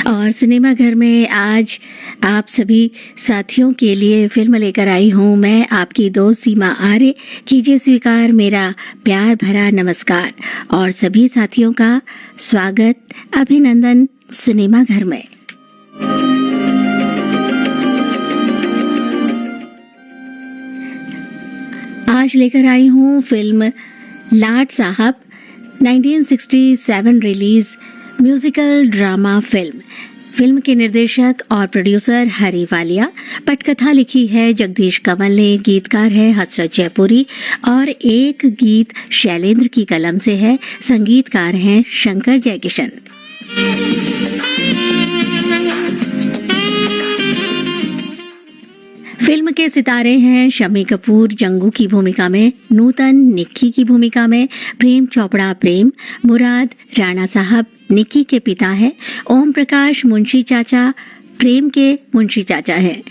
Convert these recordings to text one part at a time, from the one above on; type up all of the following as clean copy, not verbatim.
और सिनेमा घर में आज आप सभी साथियों के लिए फिल्म लेकर आई हूँ मैं, आपकी दोस्त सीमा आर्य। कीजिए स्वीकार मेरा प्यार भरा नमस्कार और सभी साथियों का स्वागत, अभिनंदन सिनेमा घर में। आज लेकर आई हूँ फिल्म लाट साहब, 1967 रिलीज म्यूजिकल ड्रामा फिल्म के निर्देशक और प्रोड्यूसर हरी वालिया। पटकथा लिखी है जगदीश कंवल ने, गीतकार है हसरत जयपुरी और एक गीत शैलेंद्र की कलम से है, संगीतकार हैं शंकर जयकिशन। फिल्म के सितारे हैं शम्मी कपूर जंगू की भूमिका में, नूतन निक्की की भूमिका में, प्रेम चोपड़ा प्रेम, मुराद राणा साहब निक्की के पिता हैं, ओम प्रकाश मुंशी चाचा प्रेम के मुंशी चाचा हैं,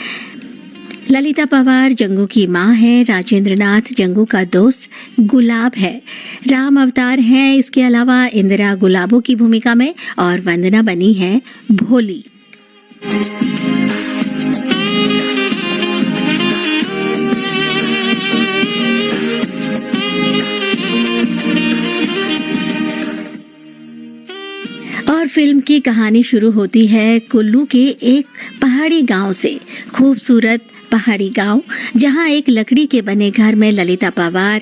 ललिता पवार जंगू की मां है, राजेंद्र नाथ जंगू का दोस्त गुलाब है, राम अवतार हैं, इसके अलावा इंदिरा गुलाबो की भूमिका में और वंदना बनी है भोली। और फिल्म की कहानी शुरू होती है कुल्लू के एक पहाड़ी गांव से, खूबसूरत पहाड़ी गांव जहां एक लकड़ी के बने घर में ललिता पवार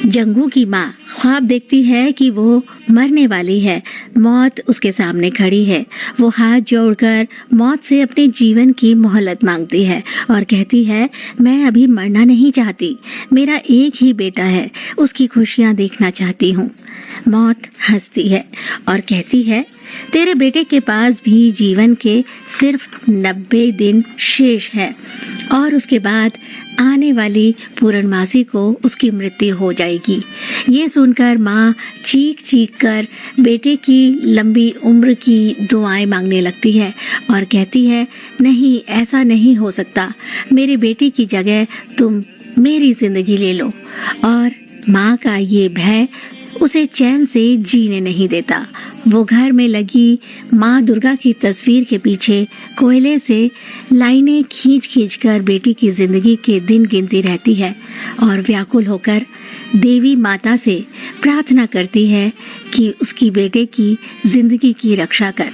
जंगू की मां ख्वाब देखती है कि वो मरने वाली है, मौत उसके सामने खड़ी है। वो हाथ जोड़कर मौत से अपने जीवन की मोहलत मांगती है और कहती है, मैं अभी मरना नहीं चाहती, मेरा एक ही बेटा है, उसकी खुशियां देखना चाहती हूँ। मौत हंसती है और कहती है, तेरे बेटे के पास भी जीवन के सिर्फ 90 दिन शेष है और उसके बाद आने वाली पूर्णमासी को उसकी मृत्यु हो जाएगी। ये सुनकर माँ चीख चीख कर बेटे की लंबी उम्र की दुआएं मांगने लगती है और कहती है, नहीं ऐसा नहीं हो सकता, मेरे बेटे की जगह तुम मेरी जिंदगी ले लो। और माँ का ये भय उसे चैन से जीने नहीं देता। वो घर में लगी माँ दुर्गा की तस्वीर के पीछे कोयले से लाइनें खींच खींच कर बेटी की जिंदगी के दिन गिनती रहती है और व्याकुल होकर देवी माता से प्रार्थना करती है कि उसकी बेटे की जिंदगी की रक्षा कर।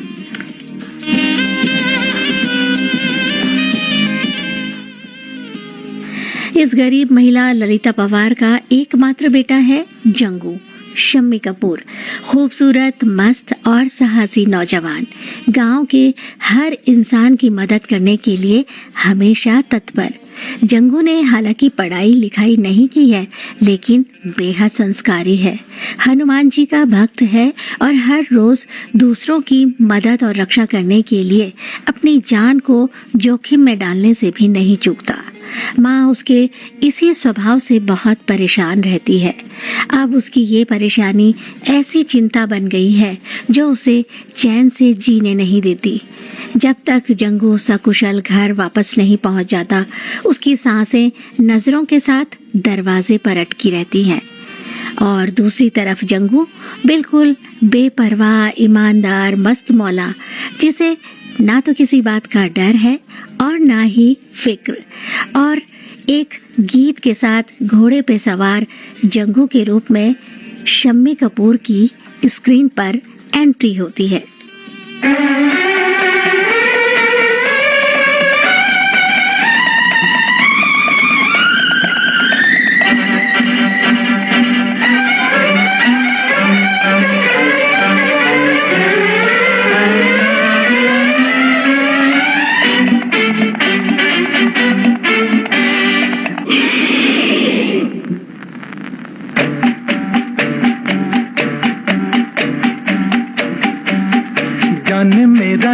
इस गरीब महिला ललिता पवार का एकमात्र बेटा है जंगू। शम्मी कपूर खूबसूरत, मस्त और साहसी नौजवान, गांव के हर इंसान की मदद करने के लिए हमेशा तत्पर। जंगू ने हालांकि पढ़ाई लिखाई नहीं की है, लेकिन बेहद संस्कारी है, हनुमान जी का भक्त है और हर रोज दूसरों की मदद और रक्षा करने के लिए अपनी जान को जोखिम में डालने से भी नहीं चूकता। माँ उसके इसी स्वभाव से बहुत परेशान रहती है। अब उसकी ये परेशानी ऐसी चिंता बन गई है जो उसे चैन से जीने नहीं देती। जब तक जंगू सकुशल घर वापस नहीं पहुंच जाता, उसकी सांसें नजरों के साथ दरवाजे पर अटकी रहती हैं। और दूसरी तरफ जंगू बिल्कुल बेपरवाह, ईमानदार, मस्त मौला, जिसे ना तो किसी बात का डर है और ना ही फिक्र। और एक गीत के साथ घोड़े पे सवार जंगू के रूप में शम्मी कपूर की स्क्रीन पर एंट्री होती है।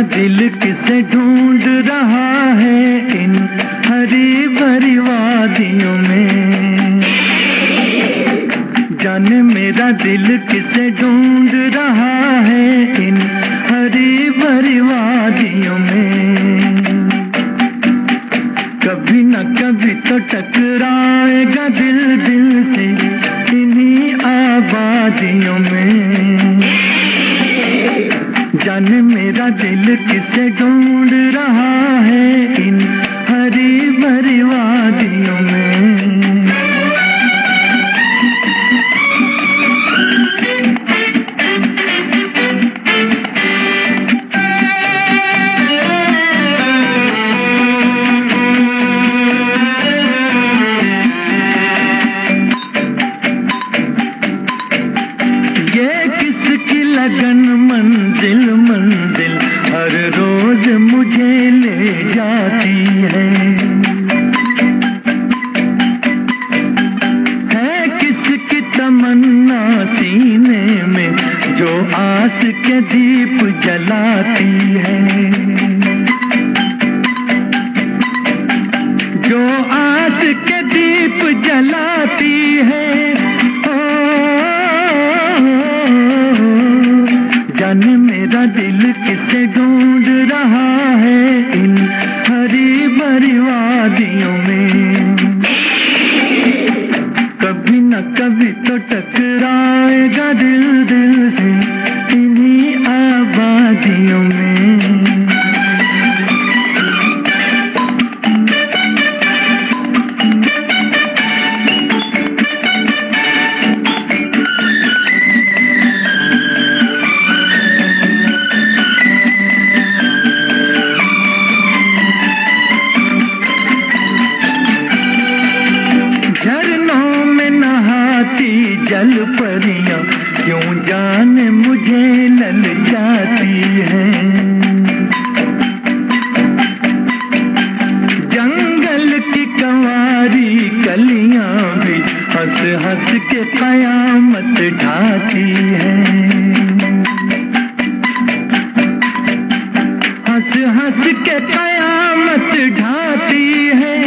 दिल किसे ढूंढ रहा है इन हरी भरी वादियों में, जाने मेरा दिल किसे ढूंढ रहा है इन हरी भरी वादियों में। कभी न कभी तो टकराएगा दिल दिल से इन्हीं आबादियों में। जाने मेरा दिल किसे ढूंढ रहा है इन हरी भरी वादियों में। लगन मंजिल मंजिल हर रोज मुझे ले जाती है किसकी तमन्ना सीने में जो आस के दीप जलाती है, जो आस के दीप जलाती है। जाने मेरा दिल किसे ढूंढ रहा है इन हरी भरी वादियों में। कभी न कभी तो टकराएगा दिल दिल से इन्हीं आबादियों में। जल परियां क्यों जाने मुझे ललचाती हैं, जंगल की कंवारी कलियां भी हंस हंस के कयामत ढाती हैं, हंस हंस के कयामत ढाती है।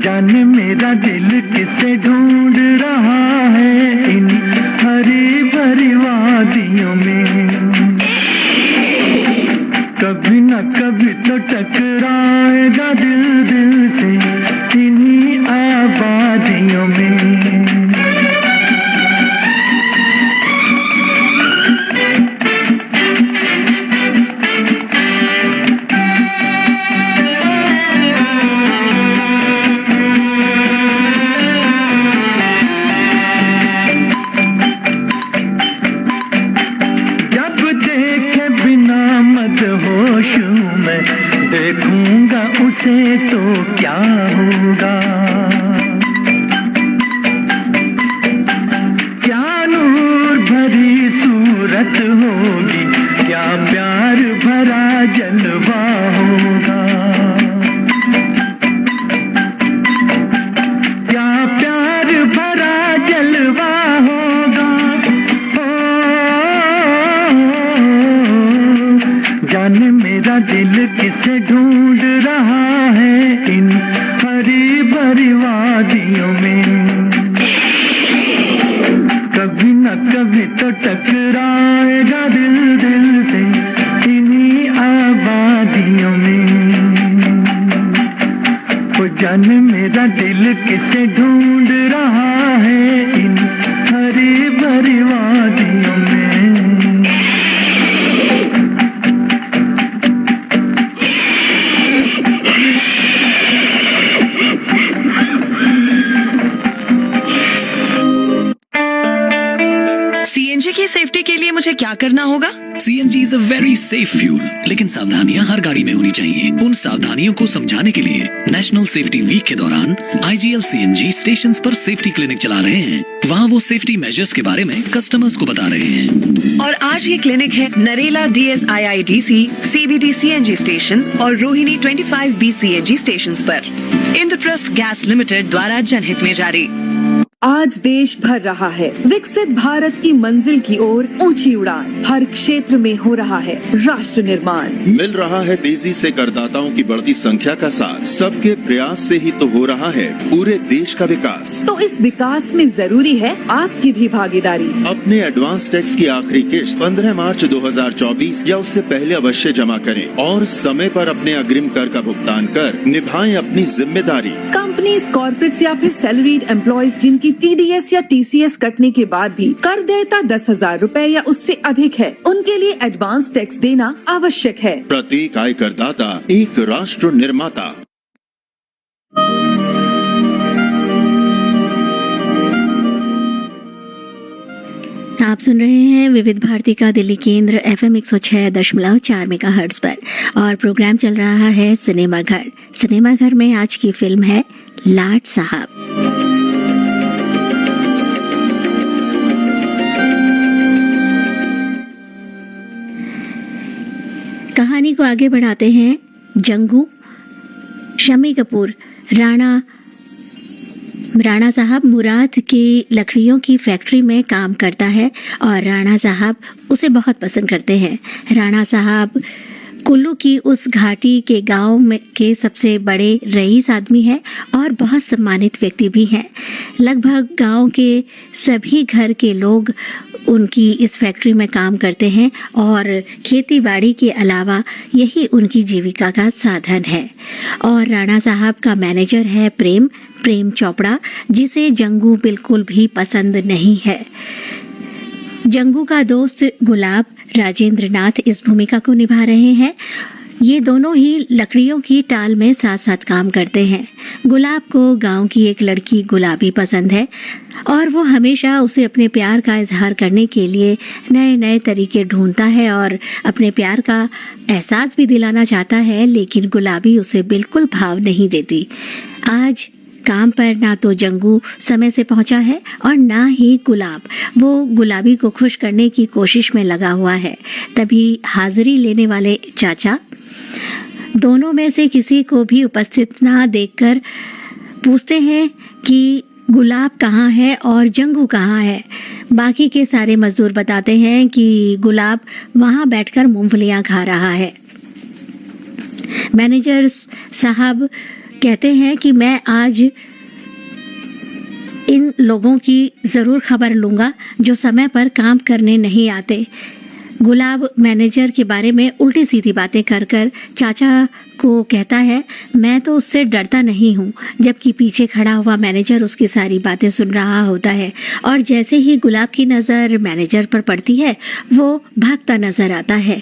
जाने मेरा दिल किसे ढूंढ रहा है इन हरी भरी वादियों में। कभी न कभी तो टकराएगा दिल दिल से इन्हीं आबादियों में। मैं देखूंगा उसे तो क्या होगा, क्या नूर भरी सूरत होगी, क्या प्यार भरा जलवा होगा, क्या प्यार भरा जलवा होगा। जाने मेरा दिल किसे ढूंढ रहा है इन हरी भरी वादियों में। कभी न कभी तो टकराएगा दिल दिल से इन्हीं आबादियों में। वो जाने मेरा दिल किसे ढूंढ रहा है इन हरी भरी वादियों में। की सेफ्टी के लिए मुझे क्या करना होगा? CNG is a very safe fuel, लेकिन सावधानियां हर गाड़ी में होनी चाहिए। उन सावधानियों को समझाने के लिए नेशनल सेफ्टी वीक के दौरान IGL CNG स्टेशंस पर सेफ्टी क्लिनिक चला रहे हैं। वहाँ वो सेफ्टी मेजर्स के बारे में कस्टमर्स को बता रहे हैं। और आज ये क्लिनिक है Narela DSIIDC CBD CNG station और रोहिणी 25B CNG स्टेशन पर। इंद्रप्रस्थ गैस लिमिटेड द्वारा जनहित में जारी। आज देश भर रहा है विकसित भारत की मंजिल की ओर ऊंची उड़ान। हर क्षेत्र में हो रहा है राष्ट्र निर्माण। मिल रहा है तेजी से करदाताओं की बढ़ती संख्या का साथ। सबके प्रयास से ही तो हो रहा है पूरे देश का विकास। तो इस विकास में जरूरी है आपकी भी भागीदारी। अपने एडवांस टैक्स की आखिरी किश्त 15 मार्च 2024 या उससे पहले अवश्य जमा करें और समय पर अपने अग्रिम कर का भुगतान कर निभाएं अपनी जिम्मेदारी। कम कंपनीज, कॉर्पोरेट्स या फिर सैलरीड एम्प्लॉयज जिनकी TDS या TCS कटने के बाद भी कर देयता 10,000 रुपए या उससे अधिक है, उनके लिए एडवांस टैक्स देना आवश्यक है। प्रत्येक आयकरदाता एक राष्ट्र निर्माता। आप सुन रहे हैं विविध भारती का दिल्ली केंद्र FM 106.4 मेगाहर्ट्ज पर और प्रोग्राम चल रहा है सिनेमा घर। सिनेमा घर में आज की फिल्म है लाट साहब। कहानी को आगे बढ़ाते हैं। जंगू, शम्मी कपूर, राणा साहब मुराद की लकड़ियों की फैक्ट्री में काम करता है और राणा साहब उसे बहुत पसंद करते हैं। राणा साहब कुल्लू की उस घाटी के गांव में के सबसे बड़े रईस आदमी हैं और बहुत सम्मानित व्यक्ति भी हैं। लगभग गांव के सभी घर के लोग उनकी इस फैक्ट्री में काम करते हैं और खेती बाड़ी के अलावा यही उनकी जीविका का साधन है। और राणा साहब का मैनेजर है प्रेम चोपड़ा, जिसे जंगू बिल्कुल भी पसंद नहीं है। जंगू का दोस्त गुलाब, राजेंद्र नाथ इस भूमिका को निभा रहे हैं। ये दोनों ही लकड़ियों की टाल में साथ साथ काम करते हैं। गुलाब को गांव की एक लड़की गुलाबी पसंद है और वो हमेशा उसे अपने प्यार का इजहार करने के लिए नए नए तरीके ढूंढता है और अपने प्यार का एहसास भी दिलाना चाहता है, लेकिन गुलाबी उसे बिल्कुल भाव नहीं देती। आज काम पर ना तो जंगू समय से पहुंचा है और ना ही गुलाब। वो गुलाबी को खुश करने की कोशिश में लगा हुआ है। तभी हाजिरी लेने वाले चाचा दोनों में से किसी को भी उपस्थित ना देखकर पूछते हैं कि गुलाब कहाँ है और जंगू कहाँ है। बाकी के सारे मजदूर बताते हैं कि गुलाब वहां बैठकर मूंगफलियां खा रहा है। मैनेजर साहब कहते हैं कि मैं आज इन लोगों की जरूर खबर लूंगा जो समय पर काम करने नहीं आते। गुलाब मैनेजर के बारे में उल्टी सीधी बातें कर कर चाचा को कहता है, मैं तो उससे डरता नहीं हूँ, जबकि पीछे खड़ा हुआ मैनेजर उसकी सारी बातें सुन रहा होता है। और जैसे ही गुलाब की नज़र मैनेजर पर पड़ती है वो भागता नजर आता है।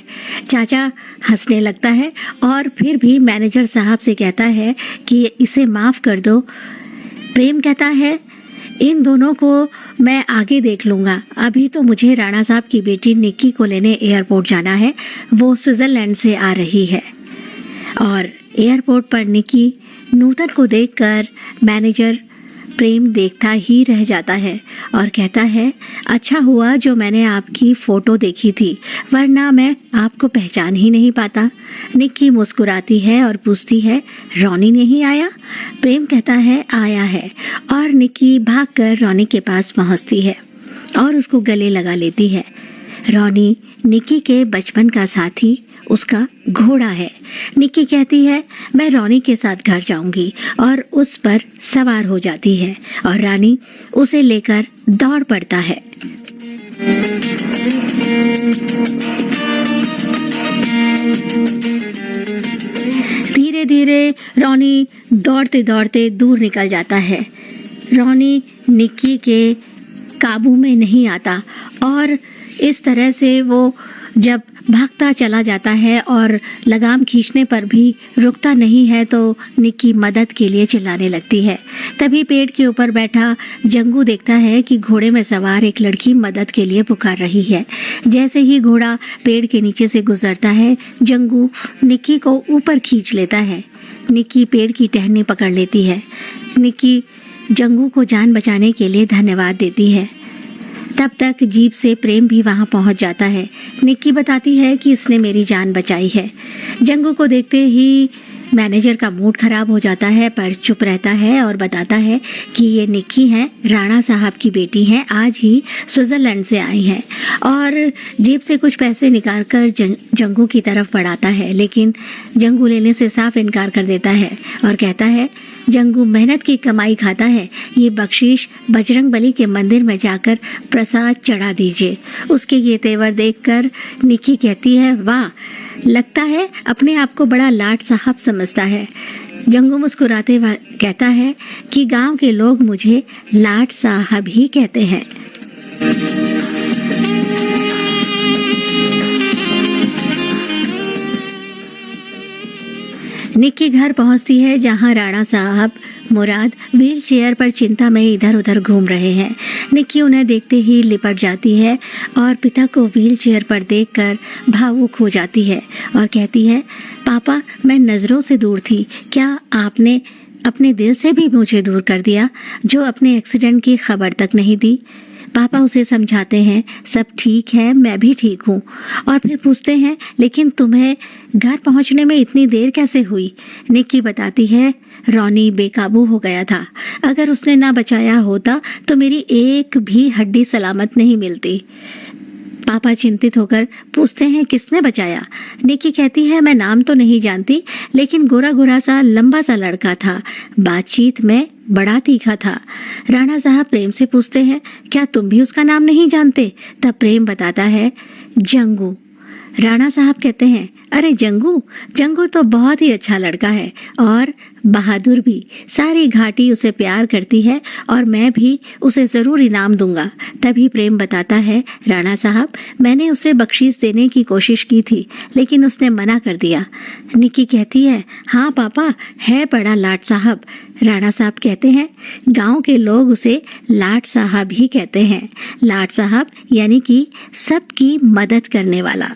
चाचा हंसने लगता है और फिर भी मैनेजर साहब से कहता है कि इसे माफ कर दो। प्रेम कहता है, इन दोनों को मैं आगे देख लूंगा, अभी तो मुझे राणा साहब की बेटी निक्की को लेने एयरपोर्ट जाना है। वो स्विट्जरलैंड से आ रही है। और एयरपोर्ट पर निक्की नूतन को देखकर मैनेजर प्रेम देखता ही रह जाता है और कहता है, अच्छा हुआ जो मैंने आपकी फोटो देखी थी, वरना मैं आपको पहचान ही नहीं पाता। निक्की मुस्कुराती है और पूछती है, रॉनी नहीं आया? प्रेम कहता है, आया है। और निक्की भागकर रॉनी के पास पहुंचती है और उसको गले लगा लेती है। रॉनी निक्की के बचपन का साथी, उसका घोड़ा है। निक्की कहती है, मैं रॉनी के साथ घर जाऊंगी और उस पर सवार हो जाती है और रानी उसे लेकर दौड़ पड़ता है। धीरे धीरे रॉनी दौड़ते दौड़ते दूर निकल जाता है। रॉनी निक्की के काबू में नहीं आता और इस तरह से वो जब भागता चला जाता है और लगाम खींचने पर भी रुकता नहीं है तो निक्की मदद के लिए चिल्लाने लगती है। तभी पेड़ के ऊपर बैठा जंगू देखता है कि घोड़े में सवार एक लड़की मदद के लिए पुकार रही है। जैसे ही घोड़ा पेड़ के नीचे से गुजरता है, जंगू निक्की को ऊपर खींच लेता है। निक्की पेड़ की टहनी पकड़ लेती है। निक्की जंगू को जान बचाने के लिए धन्यवाद देती है। तब तक जीप से प्रेम भी वहां पहुंच जाता है। निक्की बताती है कि इसने मेरी जान बचाई है। जंगू को देखते ही मैनेजर का मूड खराब हो जाता है, पर चुप रहता है और बताता है कि ये निक्की है, राणा साहब की बेटी है, आज ही स्विट्जरलैंड से आई है। और जेब से कुछ पैसे निकालकर जंगू की तरफ बढ़ाता है, लेकिन जंगू लेने से साफ इनकार कर देता है और कहता है, जंगू मेहनत की कमाई खाता है, ये बख्शीश बजरंग बली के मंदिर में जाकर प्रसाद चढ़ा दीजिए। उसके ये तेवर देखकर निक्की कहती है, वाह, लगता है अपने आप को बड़ा लाट साहब समझता है। जंगू मुस्कुराते कहता है कि गांव के लोग मुझे लाट साहब ही कहते हैं। निक्की घर पहुंचती है जहां राणा साहब मुराद व्हील चेयर पर चिंता में इधर उधर घूम रहे हैं। निक्की उन्हें देखते ही लिपट जाती है और पिता को व्हील चेयर पर देखकर भावुक हो जाती है और कहती है, पापा मैं नजरों से दूर थी, क्या आपने अपने दिल से भी मुझे दूर कर दिया जो अपने एक्सीडेंट की खबर तक नहीं दी। पापा उसे समझाते हैं, सब ठीक है, मैं भी ठीक हूँ। और फिर पूछते हैं, लेकिन तुम्हें घर पहुँचने में इतनी देर कैसे हुई? निक्की बताती है, रॉनी बेकाबू हो गया था। अगर उसने ना बचाया होता तो मेरी एक भी हड्डी सलामत नहीं मिलती। पापा चिंतित होकर पूछते हैं, किसने बचाया? निक्की कहती है, मैं नाम तो नहीं जानती, लेकिन गोरा गोरा सा लंबा सा लड़का था, बातचीत में बड़ा तीखा था। राणा साहब प्रेम से पूछते हैं, क्या तुम भी उसका नाम नहीं जानते? तब प्रेम बताता है, जंगू। राणा साहब कहते हैं, अरे जंगू तो बहुत ही अच्छा लड़का है और बहादुर भी। सारी घाटी उसे प्यार करती है और मैं भी उसे जरूर इनाम दूंगा। तभी प्रेम बताता है, राणा साहब मैंने उसे बख्शीश देने की कोशिश की थी लेकिन उसने मना कर दिया। निक्की कहती है, हाँ पापा है बड़ा लाट साहब। राणा साहब कहते हैं, गांव के लोग उसे लाट साहब ही कहते हैं। लाट साहब यानी कि सबकी मदद करने वाला।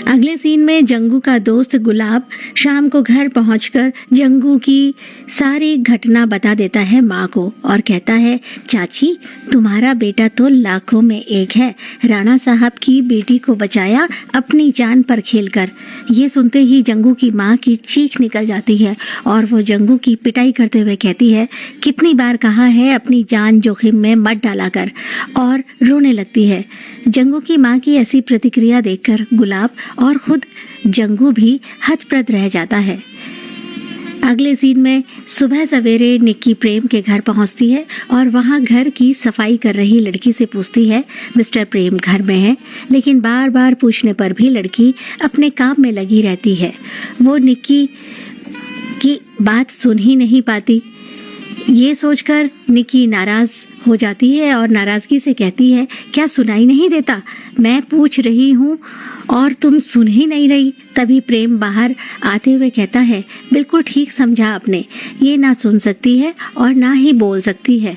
अगले सीन में जंगू का दोस्त गुलाब शाम को घर पहुंचकर जंगू की सारी घटना बता देता है माँ को और कहता है, चाची तुम्हारा बेटा तो लाखों में एक है। राणा साहब की बेटी को बचाया अपनी जान पर खेलकर। ये सुनते ही जंगू की माँ की चीख निकल जाती है और वो जंगू की पिटाई करते हुए कहती है, कितनी बार कहा है अपनी जान जोखिम में मत डाला कर, और रोने लगती है। जंगू की माँ की ऐसी प्रतिक्रिया देखकर गुलाब और खुद जंगू भी हतप्रभ रह जाता है। अगले सीन में सुबह सवेरे निक्की प्रेम के घर पहुंचती है और वहां घर की सफाई कर रही लड़की से पूछती है, मिस्टर प्रेम घर में है? लेकिन बार बार पूछने पर भी लड़की अपने काम में लगी रहती है। वो निक्की की बात सुन ही नहीं पाती। ये सोचकर निक्की नाराज हो जाती है और नाराजगी से कहती है, क्या सुनाई नहीं देता? मैं पूछ रही हूँ और तुम सुन ही नहीं रही। तभी प्रेम बाहर आते हुए कहता है, बिल्कुल ठीक समझा आपने, ये ना सुन सकती है और ना ही बोल सकती है।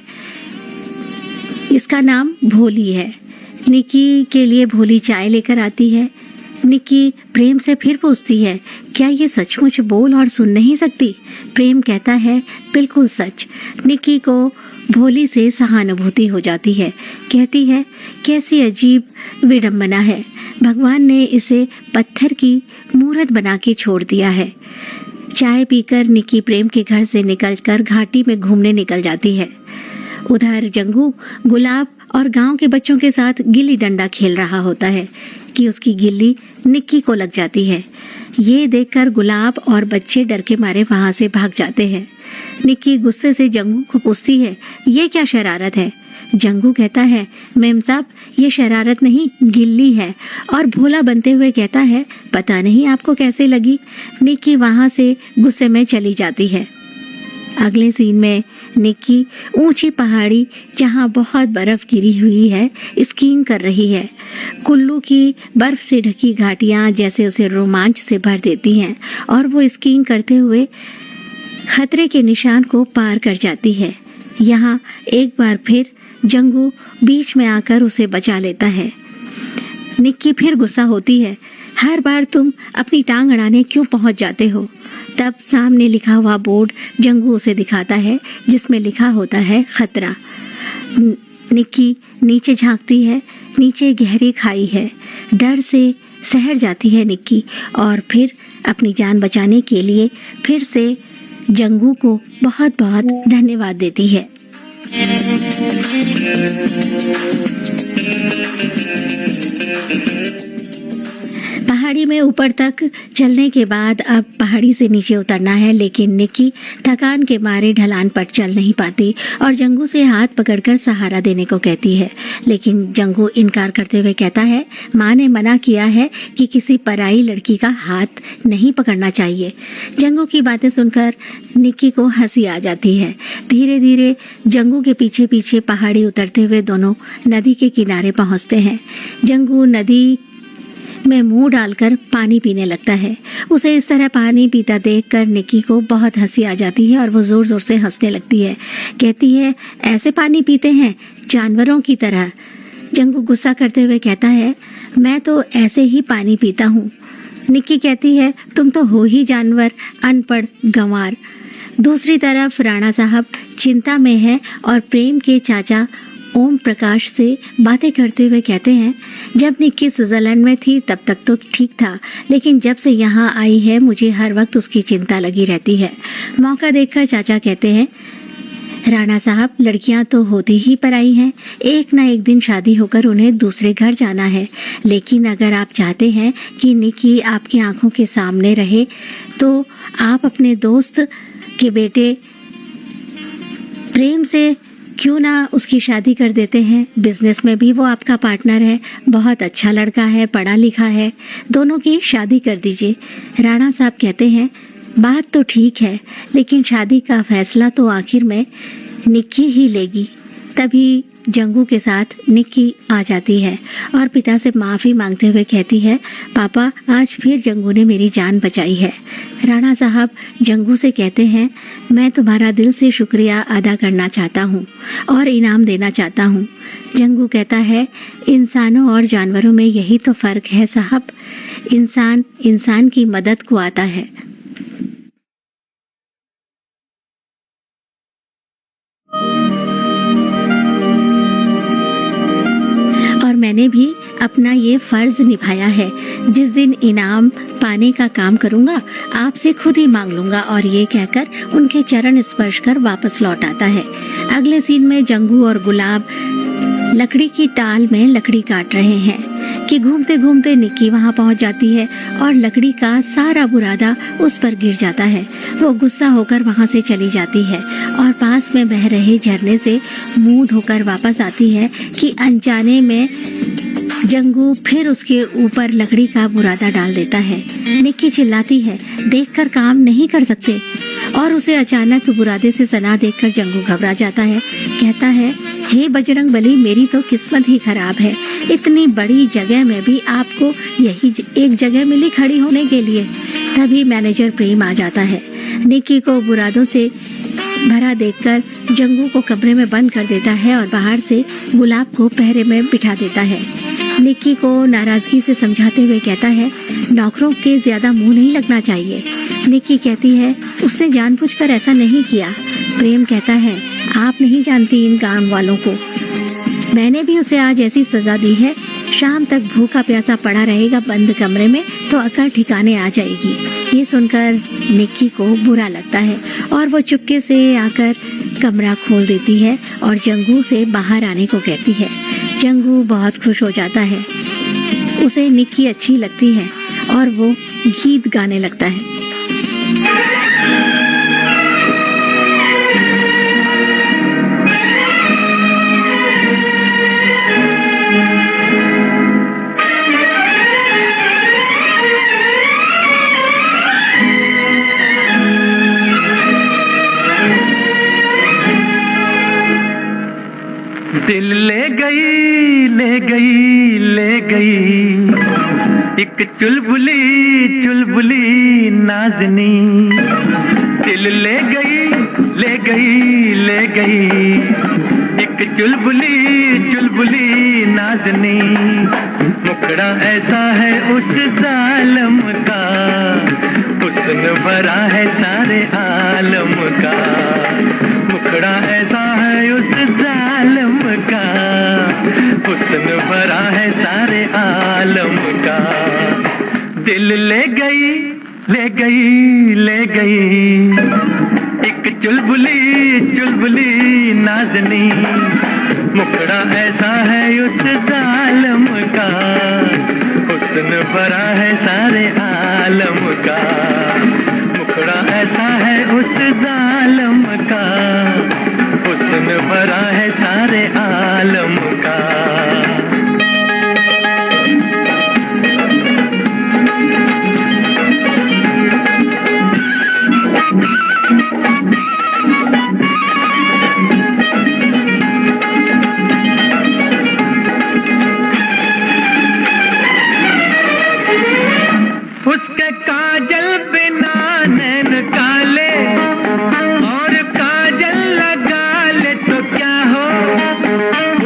इसका नाम भोली है। निक्की के लिए भोली चाय लेकर आती है। निक्की प्रेम से फिर पूछती है, क्या ये सचमुच बोल और सुन नहीं सकती? प्रेम कहता है, बिल्कुल सच। निक्की को भोली से सहानुभूति हो जाती है। कहती है, कैसी अजीब विडंबना है, भगवान ने इसे पत्थर की मूरत बना के छोड़ दिया है। चाय पीकर निक्की प्रेम के घर से निकलकर घाटी में घूमने निकल जाती है। उधर जंगू गुलाब और गांव के बच्चों के साथ गिल्ली डंडा खेल रहा होता है कि उसकी गिल्ली निक्की को लग जाती है। ये देखकर गुलाब और बच्चे डर के मारे वहां से भाग जाते हैं। निक्की गुस्से से जंगू को पूछती है, ये क्या शरारत है? जंगू कहता है, मेम साहब ये शरारत नहीं गिल्ली है, और भोला बनते हुए कहता है, पता नहीं आपको कैसे लगी। निक्की वहां से गुस्से में चली जाती है। अगले सीन में निक्की ऊंची पहाड़ी जहां बहुत बर्फ गिरी हुई है स्कीइंग कर रही है। कुल्लू की बर्फ से ढकी घाटियां जैसे उसे रोमांच से भर देती हैं और वो स्कीइंग करते हुए खतरे के निशान को पार कर जाती है। यहाँ एक बार फिर जंगू बीच में आकर उसे बचा लेता है। निक्की फिर गुस्सा होती है, हर बार तुम अपनी टांग अड़ाने क्यों पहुंच जाते हो? तब सामने लिखा हुआ बोर्ड जंगू उसे दिखाता है जिसमें लिखा होता है खतरा। निक्की नीचे झांकती है, नीचे गहरी खाई है। डर से सहर जाती है निक्की और फिर अपनी जान बचाने के लिए फिर से जंगू को बहुत बहुत धन्यवाद देती है। पहाड़ी में ऊपर तक चलने के बाद अब पहाड़ी से नीचे उतरना है, लेकिन निक्की थकान के मारे ढलान पर चल नहीं पाती और जंगू से हाथ पकड़कर सहारा देने को कहती है। लेकिन जंगू इनकार करते हुए कहता है, माँ ने मना किया है कि किसी पराई लड़की का हाथ नहीं पकड़ना चाहिए। जंगू की बातें सुनकर निक्की को हंसी आ जाती है। धीरे धीरे जंगू के पीछे पीछे पहाड़ी उतरते हुए दोनों नदी के किनारे पहुंचते हैं। जंगू नदी में मुंह डालकर पानी पीने लगता है। उसे इस तरह पानी पीता देखकर निक्की को बहुत हंसी आ जाती है और वो जोर जोर से हंसने लगती है। कहती है, ऐसे पानी पीते हैं जानवरों की तरह। जंगू गुस्सा करते हुए कहता है, मैं तो ऐसे ही पानी पीता हूँ। निक्की कहती है, तुम तो हो ही जानवर, अनपढ़ गंवार। दूसरी तरफ राणा साहब चिंता में है और प्रेम के चाचा ओम प्रकाश से बातें करते हुए कहते हैं, जब निक्की स्विट्जरलैंड में थी तब तक तो ठीक था, लेकिन जब से यहाँ आई है मुझे हर वक्त उसकी चिंता लगी रहती है। मौका देखकर चाचा कहते हैं, राणा साहब लड़कियां तो होती ही पराई हैं, एक ना एक दिन शादी होकर उन्हें दूसरे घर जाना है। लेकिन अगर आप चाहते हैं कि निक्की आपकी आंखों के सामने रहे तो आप अपने दोस्त के बेटे प्रेम से क्यों ना उसकी शादी कर देते हैं। बिजनेस में भी वो आपका पार्टनर है, बहुत अच्छा लड़का है, पढ़ा लिखा है, दोनों की शादी कर दीजिए। राणा साहब कहते हैं, बात तो ठीक है, लेकिन शादी का फैसला तो आखिर में निक्की ही लेगी। तभी जंगू के साथ निक्की आ जाती है और पिता से माफी मांगते हुए कहती है, पापा आज फिर जंगू ने मेरी जान बचाई है। राणा साहब जंगू से कहते हैं, मैं तुम्हारा दिल से शुक्रिया अदा करना चाहता हूँ और इनाम देना चाहता हूँ। जंगू कहता है, इंसानों और जानवरों में यही तो फर्क है साहब, इंसान इंसान की मदद को आता है। और मैंने भी अपना ये फर्ज निभाया है। जिस दिन इनाम पाने का काम करूंगा आपसे खुद ही मांग लूंगा। और ये कहकर उनके चरण स्पर्श कर वापस लौट आता है। अगले सीन में जंगू और गुलाब लकड़ी की टाल में लकड़ी काट रहे हैं कि घूमते घूमते निक्की वहां पहुंच जाती है और लकड़ी का सारा बुरादा उस पर गिर जाता है। वो गुस्सा होकर वहां से चली जाती है और पास में बह रहे झरने से मुंह धोकर वापस आती है कि अनजाने में जंगू फिर उसके ऊपर लकड़ी का बुरादा डाल देता है। निक्की चिल्लाती है, देखकर काम नहीं कर सकते। और उसे अचानक बुरादे से सना देखकर जंगू घबरा जाता है। कहता है, हे बजरंग बली, मेरी तो किस्मत ही खराब है। इतनी बड़ी जगह में भी आपको यही एक जगह मिली खड़ी होने के लिए। तभी मैनेजर प्रेम आ जाता है। निक्की को बुरादों से भरा देखकर जंगू को कमरे में बंद कर देता है और बाहर से गुलाब को पहरे में बिठा देता है। निक्की को नाराजगी से समझाते हुए कहता है, नौकरों के ज्यादा मुंह नहीं लगना चाहिए। निक्की कहती है, उसने जानबूझकर ऐसा नहीं किया। प्रेम कहता है, आप नहीं जानती इन गांव वालों को, मैंने भी उसे आज ऐसी सजा दी है। शाम तक भूखा प्यासा पड़ा रहेगा बंद कमरे में तो अकल ठिकाने आ जाएगी। ये सुनकर निक्की को बुरा लगता है और वो चुपके से आकर कमरा खोल देती है और जंगू से बाहर आने को कहती है। जंगू बहुत खुश हो जाता है, उसे निक्की अच्छी लगती है और वो गीत गाने लगता है। दिल ले गई ले गई ले गई एक चुलबुली चुलबुली नाज़नी। दिल ले गई ले गई एक चुलबुली चुलबुली नाज़नी। मुखड़ा ऐसा है उस जालिम का, हुस्न भरा है सारे आलम का। मुखड़ा ऐसा है उस जालिम का, हुस्न भरा है सारे आलम का। दिल ले गई ले गई ले गई एक चुलबुली चुलबुली नाज़नी। मुखड़ा ऐसा है उस जालिम का, हुस्न भरा है सारे काजल बिना नैन काले और काजल लगा ले तो क्या हो,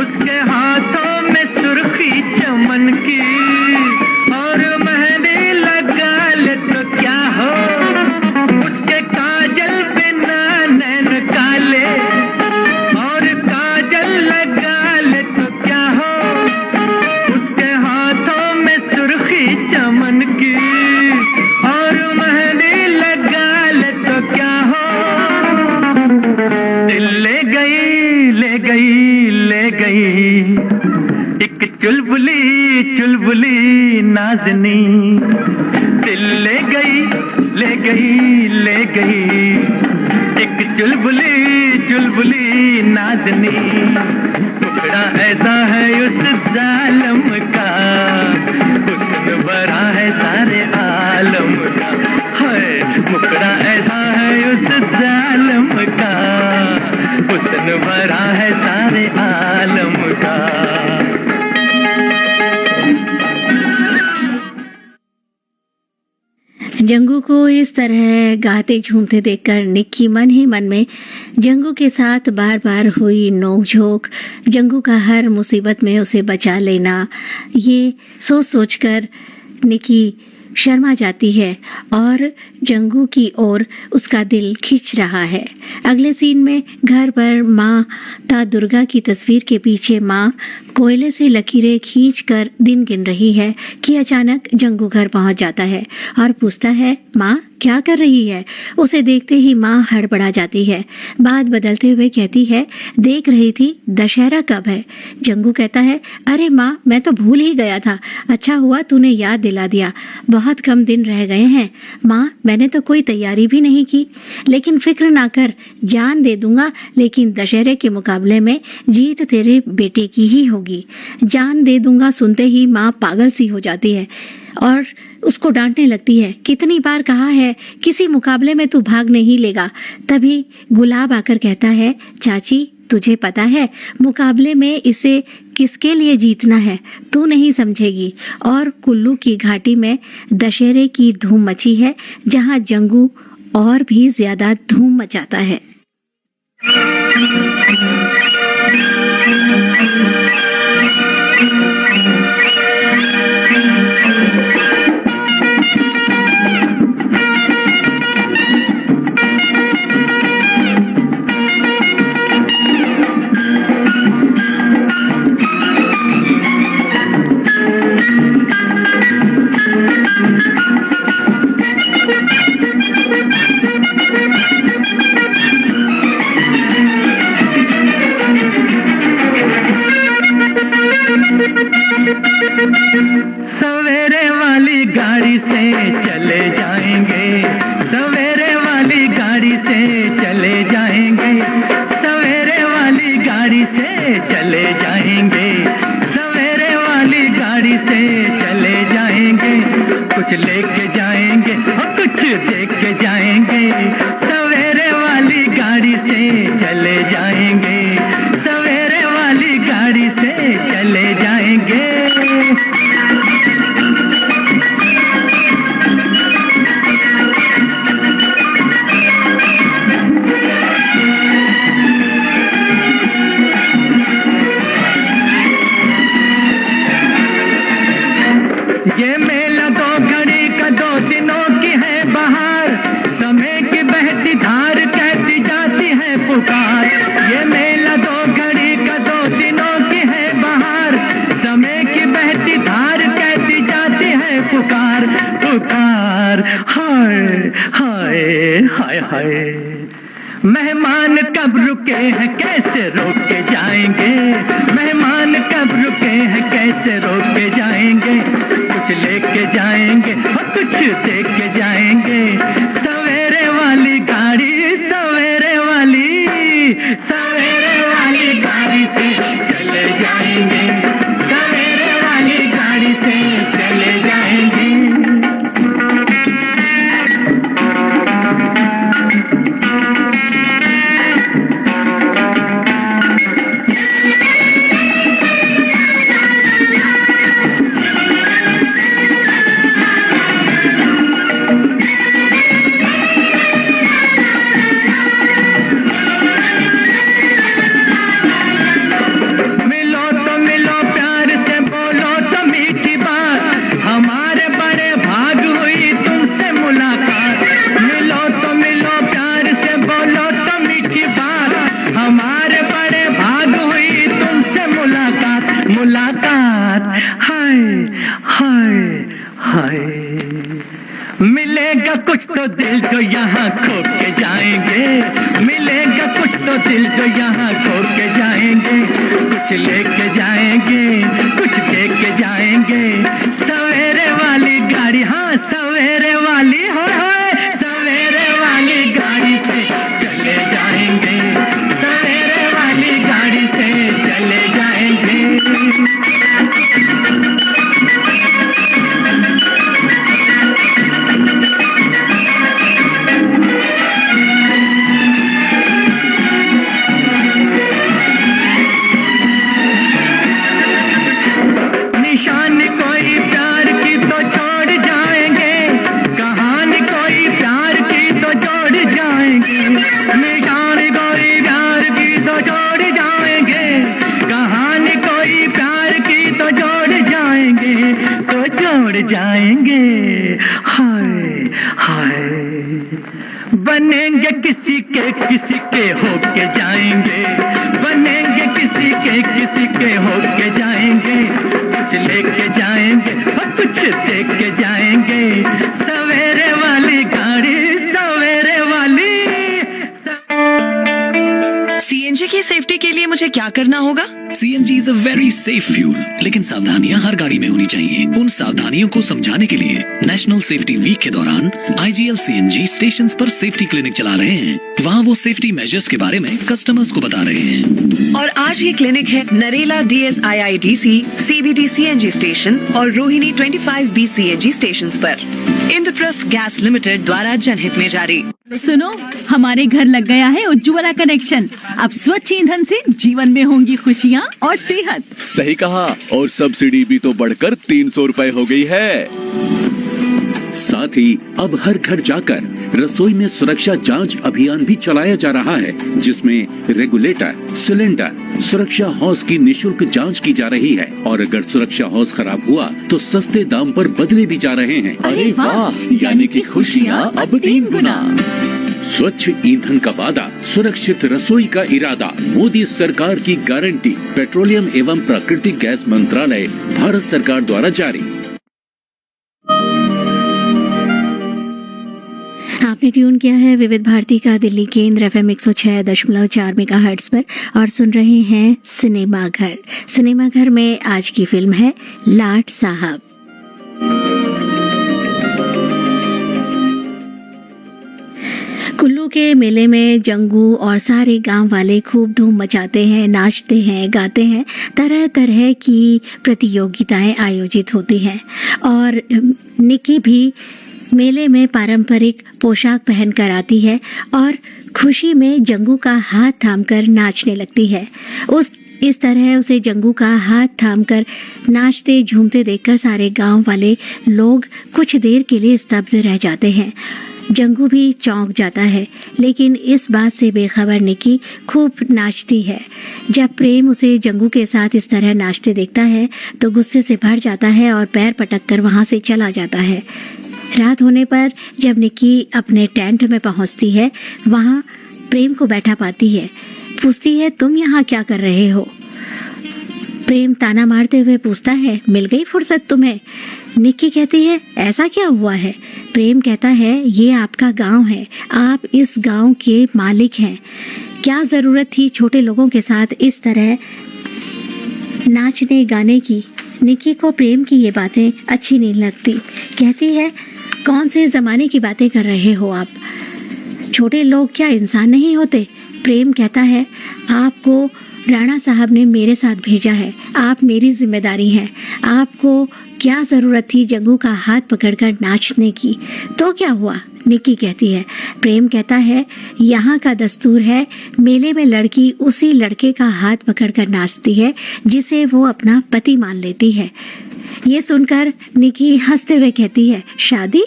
उसके हाथों में सुर्खी चमन की और मेहंदी लगा ले तो क्या हो, उसके काजल बिना नैन काले और काजल लगा ले तो क्या हो, उसके हाथों में सुर्खी चमन की और मेहंदी लगा ले तो क्या हो। दिल ले गई ले गई ले गई एक चुलबुली चुलबुली नाज़नी, दिल ले गई ले गई ले गई एक चुलबुली चुलबुली नाज़नी। टुकड़ा ऐसा है उस जालिम का, हुस्न भरा है सारे आलम का, है मुकड़ा ऐसा है उस जालिम का, हुस्न भरा है सारे आलम का। जंगू को इस तरह गाते झूमते देखकर निक्की मन ही मन में जंगू के साथ बार बार हुई नोकझोंक, जंगू का हर मुसीबत में उसे बचा लेना, ये सोच सोचकर निक्की शर्मा जाती है और जंगू की ओर उसका दिल खिंच रहा है। अगले सीन में घर पर माँ ता दुर्गा की तस्वीर के पीछे माँ कोयले से लकीरें खींचकर दिन गिन रही है कि अचानक जंगू घर पहुंच जाता है और पूछता है, माँ क्या कर रही है। उसे देखते ही माँ हड़बड़ा जाती है, बात बदलते हुए कहती है, देख रही थी दशहरा कब है। जंगू कहता है, अरे माँ मैं तो भूल ही गया था, अच्छा हुआ तूने याद दिला दिया, बहुत कम दिन रह गए हैं। माँ मैंने तो कोई तैयारी भी नहीं की, लेकिन फिक्र ना कर, जान दे दूंगा, लेकिन दशहरे के मुकाबले में जीत तेरे बेटे की ही होगी। जान दे दूंगा सुनते ही माँ पागल सी हो जाती है और उसको डांटने लगती है, कितनी बार कहा है किसी मुकाबले में तू भाग नहीं लेगा। तभी गुलाब आकर कहता है, चाची तुझे पता है मुकाबले में इसे किसके लिए जीतना है, तू नहीं समझेगी। और कुल्लू की घाटी में दशहरे की धूम मची है, जहां जंगू और भी ज्यादा धूम मचाता है। सवेरे वाली गाड़ी से चले जाएंगे, सवेरे वाली गाड़ी से चले जाएंगे, सवेरे वाली गाड़ी से चले जाएंगे, सवेरे वाली गाड़ी से चले जाएंगे, कुछ लेके जाएंगे और कुछ देख के जाएंगे, सवेरे वाली गाड़ी से चले जाएंगे, सवेरे वाली गाड़ी से चले जाएंगे। ये मेला दो घड़ी का, दो दिनों की है बहार, समय की बहती धार कहती जाती है पुकार। ये मेला दो घड़ी का, दो दिनों की है बहार, समय की बहती धार कहती जाती है पुकार पुकार। हाय हाय हाय हाय, मेहमान कब रुके हैं कैसे रोक के जाएंगे, मेहमान कब रुके हैं कैसे रोक के जाएंगे, कुछ लेके जाएंगे और कुछ देख के जाएंगे, सवेरे वाली गाड़ी, सवेरे वाली गाड़ी से चले जाएंगे, सवेरे वाली गाड़ी से चले जाएंगे। हाय हाय। मिलेगा कुछ तो दिल जो यहाँ खो के जाएंगे, मिलेगा कुछ तो दिल जो यहाँ खो के जाएंगे, कुछ लेके जाएंगे, कुछ दे के जाएंगे। सवेरे वाली गाड़ी, हाँ सवेरे वाली, होए सवेरे वाली गाड़ी से चले जाएंगे, सवेरे वाली गाड़ी से चले जाएंगे। निशान कोई प्यार की तो छोड़ जाएंगे, कहानी कोई प्यार की तो जोड़ जाएंगे। निशान कोई प्यार की तो छोड़ जाएंगे, कहानी कोई प्यार की तो जोड़ जाएंगे, तो जोड़ जाएंगे। हाय हाय। बनेंगे किसी के होके जाएंगे, बनेंगे किसी के होके जाएंगे, कुछ लेके जाएंगे और कुछ दे के जाएंगे। सवेरे वाली गाड़ी, सवेरे वाली। सीएनजी की सेफ्टी के लिए मुझे क्या करना होगा? CNG is a very safe fuel, लेकिन सावधानियां हर गाड़ी में होनी चाहिए। उन सावधानियों को समझाने के लिए नेशनल सेफ्टी वीक के दौरान IGL CNG स्टेशन पर सेफ्टी क्लिनिक चला रहे हैं। वहाँ वो सेफ्टी मेजर्स के बारे में कस्टमर्स को बता रहे हैं। और आज ये क्लिनिक है Narela DSIITC CBT CNG station और रोहिणी 25B CNG स्टेशन पर। इंद्रप्रस्थ गैस लिमिटेड द्वारा जनहित में जारी। सुनो, हमारे घर लग गया है उज्ज्वला कनेक्शन। अब स्वच्छ ईंधन से जीवन में होंगी खुशियाँ और सेहत। सही कहा, और सब्सिडी भी तो बढ़कर 300 रुपए हो गई है। साथ ही अब हर घर जाकर रसोई में सुरक्षा जांच अभियान भी चलाया जा रहा है, जिसमें रेगुलेटर, सिलेंडर, सुरक्षा हॉस की निशुल्क जांच की जा रही है। और अगर सुरक्षा हॉस खराब हुआ तो सस्ते दाम पर बदले भी जा रहे हैं। अरे वाह, यानी कि खुशियाँ अब 3 गुना। स्वच्छ ईंधन का वादा, सुरक्षित रसोई का इरादा, मोदी सरकार की गारंटी। पेट्रोलियम एवं प्राकृतिक गैस मंत्रालय, भारत सरकार द्वारा जारी। आपने ट्यून किया है विविध भारती का दिल्ली केंद्र FM 106.4 मेगाहर्ट्ज पर और सुन रहे हैं सिनेमा घर। सिनेमा घर में आज की फिल्म है लाट साहब। कुल्लू के मेले में जंगू और सारे गांव वाले खूब धूम मचाते हैं, नाचते हैं, गाते हैं। तरह तरह की प्रतियोगिताएं आयोजित होती हैं और निकी भी मेले में पारंपरिक पोशाक पहनकर आती है और खुशी में जंगू का हाथ थामकर नाचने लगती है। इस तरह उसे जंगू का हाथ थामकर नाचते झूमते देखकर सारे गांव वाले लोग कुछ देर के लिए स्तब्ध रह जाते हैं। जंगू भी चौंक जाता है, लेकिन इस बात से बेखबर निकी खूब नाचती है। जब प्रेम उसे जंगू के साथ इस तरह नाचते देखता है तो गुस्से से भर जाता है और पैर पटक कर वहां से चला जाता है। रात होने पर जब निकी अपने टेंट में पहुंचती है, वहां प्रेम को बैठा पाती है। पूछती है, तुम यहाँ क्या कर रहे हो? प्रेम ताना मारते हुए पूछता है, मिल गई फुर्सत तुम्हें? निक्की कहती है, ऐसा क्या हुआ है? प्रेम कहता है, ये आपका गांव है, आप इस गांव के मालिक हैं। क्या जरूरत थी छोटे लोगों के साथ इस तरह नाचने गाने की? निक्की को प्रेम की ये बातें अच्छी नहीं लगती। कहती है, कौन से जमाने की बातें कर रहे हो आप? छोटे लोग क्या इंसान नहीं होते? प्रेम कहता है, आपको राणा साहब ने मेरे साथ भेजा है, आप मेरी जिम्मेदारी हैं। आपको क्या जरूरत थी जंगू का हाथ पकड़कर नाचने की? तो क्या हुआ? निक्की कहती है। प्रेम कहता है, यहाँ का दस्तूर है, मेले में लड़की उसी लड़के का हाथ पकड़कर नाचती है जिसे वो अपना पति मान लेती है। ये सुनकर निक्की हंसते हुए कहती है, शादी?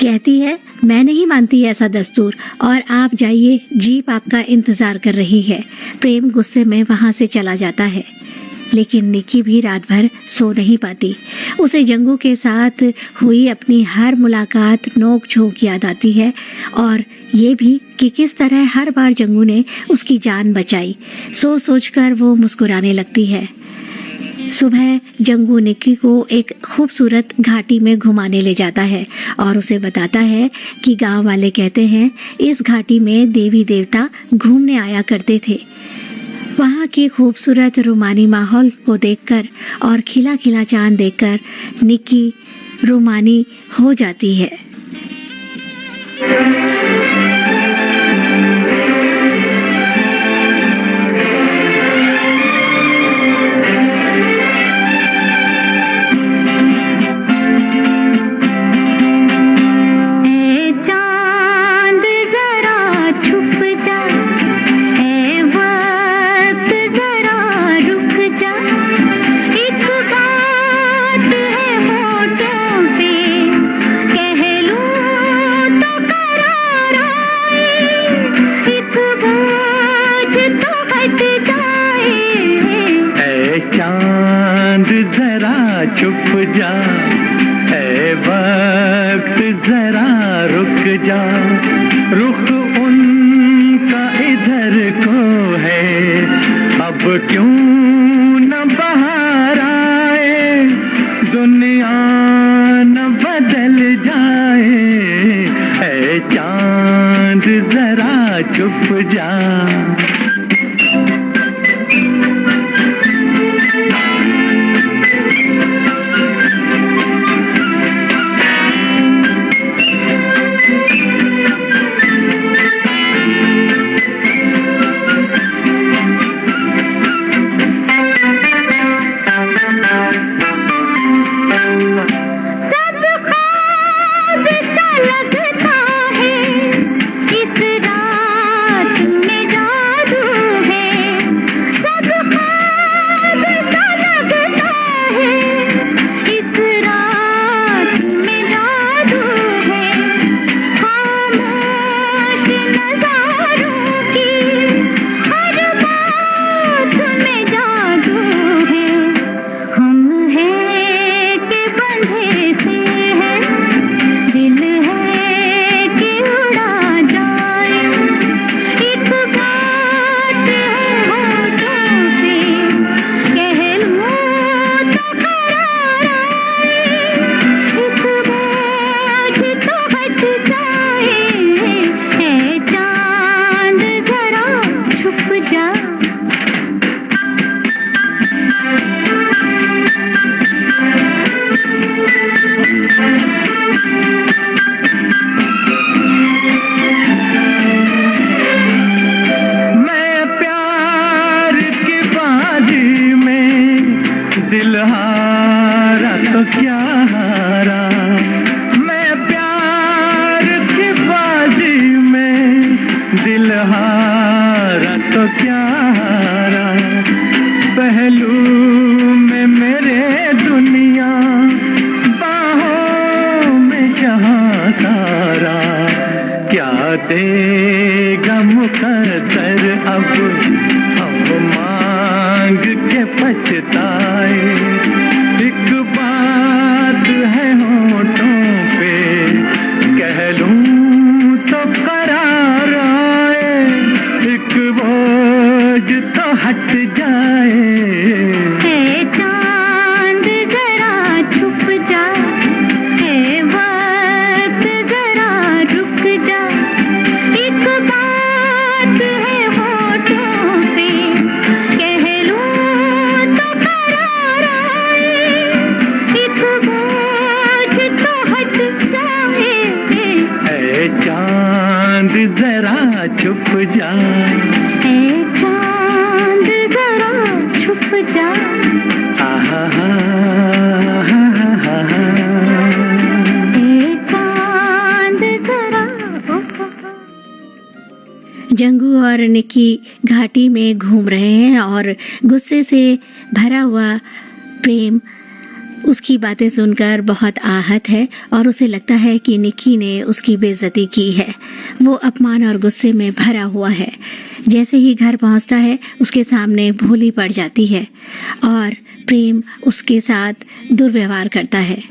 कहती है, मैं नहीं मानती ऐसा दस्तूर, और आप जाइए, जीप आपका इंतजार कर रही है। प्रेम गुस्से में वहां से चला जाता है, लेकिन निक्की भी रात भर सो नहीं पाती। उसे जंगू के साथ हुई अपनी हर मुलाकात नोक झोंक याद आती है, और ये भी कि किस तरह हर बार जंगू ने उसकी जान बचाई। सोच सोचकर वो मुस्कुराने लगती है। सुबह जंगू निक्की को एक खूबसूरत घाटी में घुमाने ले जाता है और उसे बताता है कि गांव वाले कहते हैं इस घाटी में देवी देवता घूमने आया करते थे। वहाँ के खूबसूरत रूमानी माहौल को देखकर और खिला खिला चांद देखकर निक्की रूमानी हो जाती है। छुप जा ऐ वक्त जरा रुक जा, रुख उनका इधर को है, अब क्यों न बाहर आए, दुनिया न बदल जाए, ऐ चांद जरा छुप जा। जंगू और निक्की घाटी में घूम रहे हैं और गुस्से से भरा हुआ प्रेम उसकी बातें सुनकर बहुत आहत है और उसे लगता है कि निक्की ने उसकी बेइज्जती की है। वो अपमान और गुस्से में भरा हुआ है। जैसे ही घर पहुंचता है उसके सामने भोली पड़ जाती है और प्रेम उसके साथ दुर्व्यवहार करता है।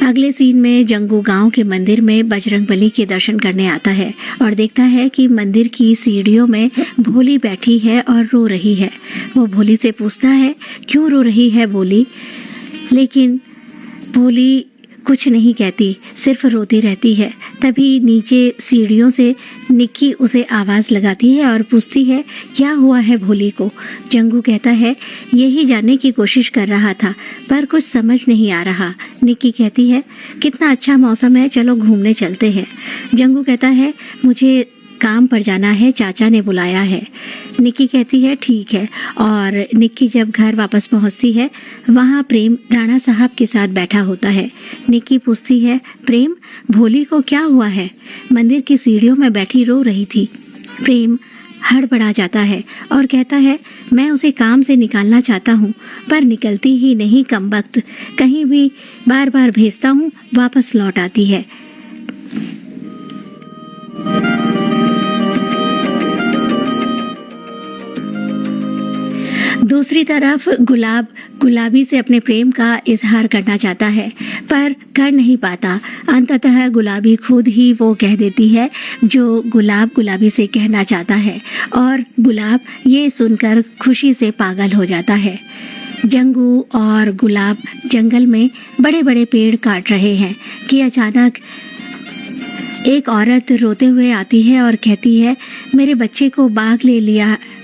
अगले सीन में जंगू गांव के मंदिर में बजरंगबली के दर्शन करने आता है और देखता है कि मंदिर की सीढ़ियों में भोली बैठी है और रो रही है। वो भोली से पूछता है, क्यों रो रही है भोली? लेकिन भोली कुछ नहीं कहती, सिर्फ रोती रहती है। तभी नीचे सीढ़ियों से निक्की उसे आवाज लगाती है और पूछती है, क्या हुआ है भोली को? जंगू कहता है, यही जानने की कोशिश कर रहा था पर कुछ समझ नहीं आ रहा। निक्की कहती है, कितना अच्छा मौसम है, चलो घूमने चलते हैं। जंगू कहता है, मुझे काम पर जाना है, चाचा ने बुलाया है। निक्की कहती है, ठीक है। और निक्की जब घर वापस पहुंचती है, वहां प्रेम राणा साहब के साथ बैठा होता है। निक्की पूछती है, प्रेम, भोली को क्या हुआ है? मंदिर की सीढ़ियों में बैठी रो रही थी। प्रेम हड़बड़ा जाता है और कहता है, मैं उसे काम से निकालना चाहता हूँ पर निकलती ही नहीं, कमबख्त। कहीं भी बार बार भेजता हूँ, वापस लौट आती है। दूसरी तरफ गुलाब गुलाबी से अपने प्रेम का इजहार करना चाहता है पर कर नहीं पाता। अंततः गुलाबी खुद ही वो कह देती है जो गुलाब गुलाबी से कहना चाहता है और गुलाब ये सुनकर खुशी से पागल हो जाता है। जंगू और गुलाब जंगल में बड़े बड़े पेड़ काट रहे हैं कि अचानक एक औरत रोते हुए आती है और कहती है, मेरे बच्चे को बाघ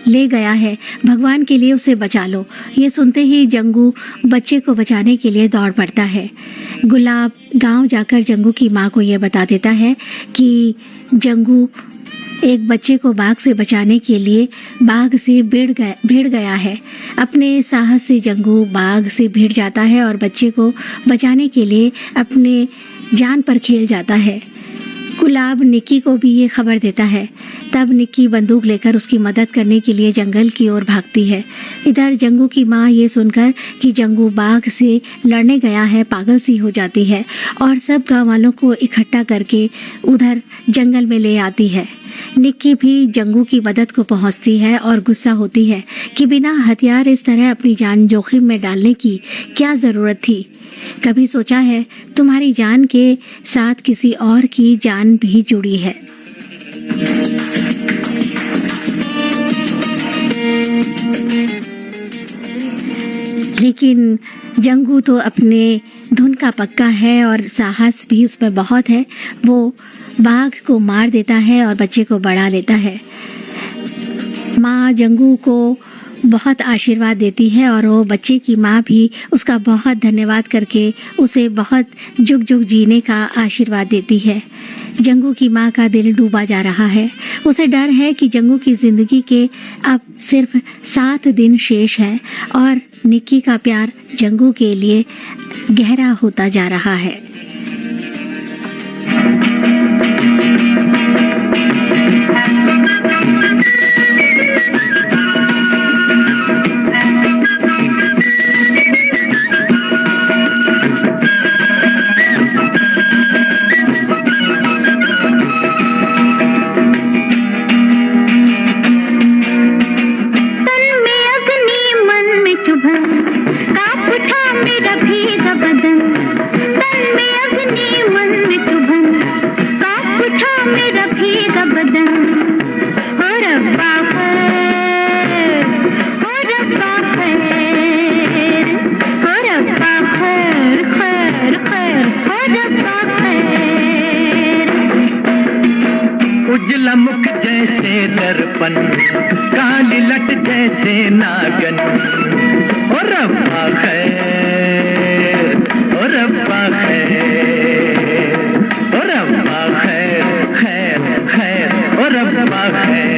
ले गया है, भगवान के लिए उसे बचा लो। ये सुनते ही जंगू बच्चे को बचाने के लिए दौड़ पड़ता है। गुलाब गांव जाकर जंगू की माँ को ये बता देता है कि जंगू एक बच्चे को बाघ से बचाने के लिए बाघ से भिड़ गया है। अपने साहस से जंगू बाघ से भिड़ जाता है और बच्चे को बचाने के लिए अपने जान पर खेल जाता है। गुलाब निक्की को भी ये खबर देता है। तब निक्की बंदूक लेकर उसकी मदद करने के लिए जंगल की ओर भागती है। इधर जंगू की माँ ये सुनकर कि जंगू बाघ से लड़ने गया है, पागल सी हो जाती है और सब गाँव वालों को इकट्ठा करके उधर जंगल में ले आती है। निक्की भी जंगू की मदद को पहुंचती है और गुस्सा होती है कि बिना हथियार इस तरह अपनी जान जोखिम में डालने की क्या जरूरत थी। कभी सोचा है तुम्हारी जान के साथ किसी और की जान भी जुड़ी है। लेकिन जंगू तो अपने धुन का पक्का है और साहस भी उसमें बहुत है। वो बाघ को मार देता है और बच्चे को बढ़ा लेता है। माँ जंगू को बहुत आशीर्वाद देती है और वो बच्चे की माँ भी उसका बहुत धन्यवाद करके उसे बहुत जुग जुग जीने का आशीर्वाद देती है। जंगू की माँ का दिल डूबा जा रहा है। उसे डर है कि जंगू की जिंदगी के अब सिर्फ 7 दिन शेष हैं और निक्की का प्यार जंगू के लिए गहरा होता जा रहा है। उजला मुख जैसे दर्पण, काली लट जैसे नागन। ओ रब्बा खैर, ओ रब्बा खैर, ओ रब्बा खैर, खैर खैर, ओ रब्बा खैर।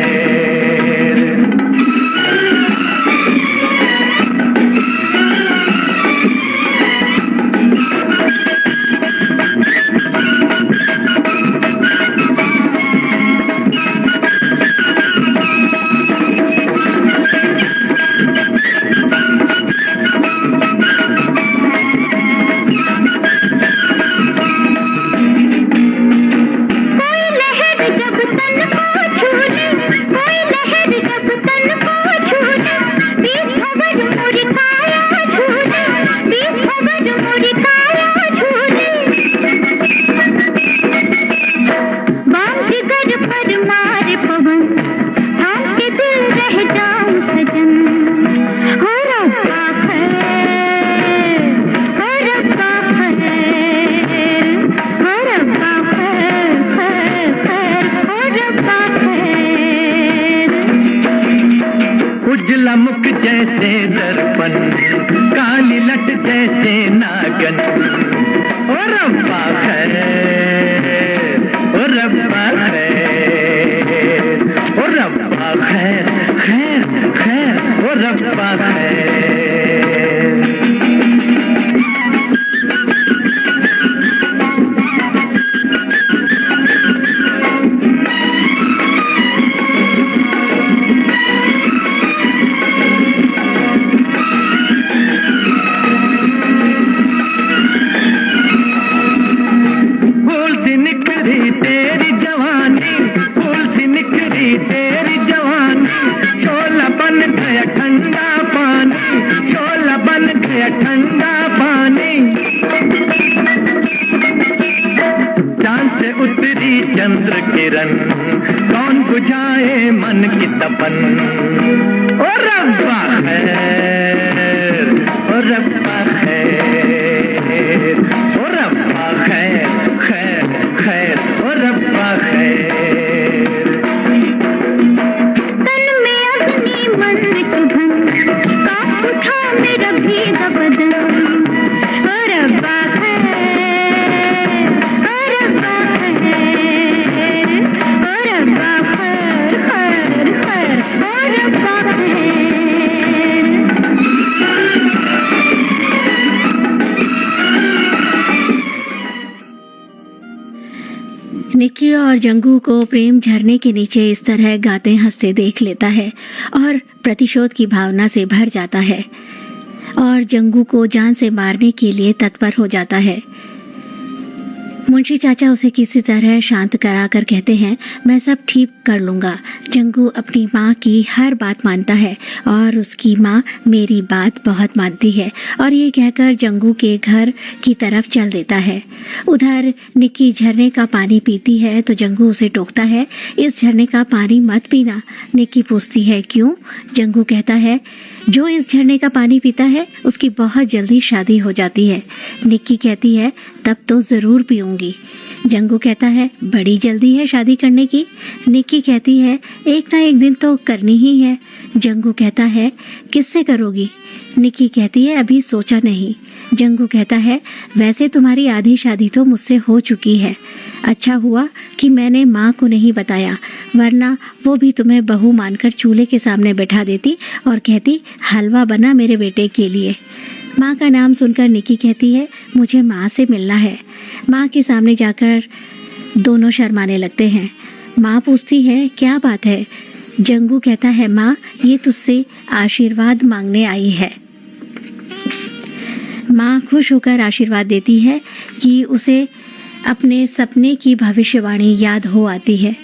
लगन। ओ रब्बा खैर, ओ रब्बा खैर, ओ रब्बा खैर, खैर खैर, ओ रब्बा खैर। तेरी जवानी, फूल सी निकली तेरी जवानी, शोला बन गया ठंडा पानी, शोला बन गया ठंडा पानी। चांद से उतरी चंद्र किरण, कौन बुझाए मन की तपन। ओ रब्बा खैर, ओ रब्बा खैर, ओ रब्बा खैर, खैर खैर, ओ रब्बा खैर। तन में अग्नि मन चुभन, कांप उठा मेरा भीगा बदन। ओ रब्बा खैर, ओ रब्बा खैर, ओ रब्बा खैर, खैर खैर, ओ रब्बा खैर। निक्की और जंगू को प्रेम झरने के नीचे इस तरह गाते हंसते देख लेता है और प्रतिशोध की भावना से भर जाता है और जंगू को जान से मारने के लिए तत्पर हो जाता है। मुंशी चाचा उसे किसी तरह शांत कराकर कहते हैं, मैं सब ठीक कर लूंगा। जंगू अपनी माँ की हर बात मानता है और उसकी माँ मेरी बात बहुत मानती है और ये कहकर जंगू के घर की तरफ चल देता है। उधर निक्की झरने का पानी पीती है तो जंगू उसे टोकता है, इस झरने का पानी मत पीना। निक्की पूछती है, क्यों? जंगू कहता है, जो इस झरने का पानी पीता है उसकी बहुत जल्दी शादी हो जाती है। निक्की कहती है, तब तो जरूर पीऊंगी। जंगू कहता है, बड़ी जल्दी है शादी करने की। निक्की कहती है, एक ना एक दिन तो करनी ही है। जंगू कहता है, किससे करोगी? निक्की कहती है, अभी सोचा नहीं। जंगू कहता है, वैसे तुम्हारी आधी शादी तो मुझसे हो चुकी है। अच्छा हुआ कि मैंने माँ को नहीं बताया, वरना वो भी तुम्हें बहू मानकर चूल्हे के सामने बैठा देती और कहती, हलवा बना मेरे बेटे के लिए। माँ का नाम सुनकर निक्की कहती है, मुझे माँ से मिलना है। माँ के सामने जाकर दोनों शर्माने लगते हैं। माँ पूछती है, क्या बात है? जंगू कहता है, माँ ये तुझसे आशीर्वाद मांगने आई है। माँ खुश होकर आशीर्वाद देती है कि उसे अपने सपने की भविष्यवाणी याद हो आती है।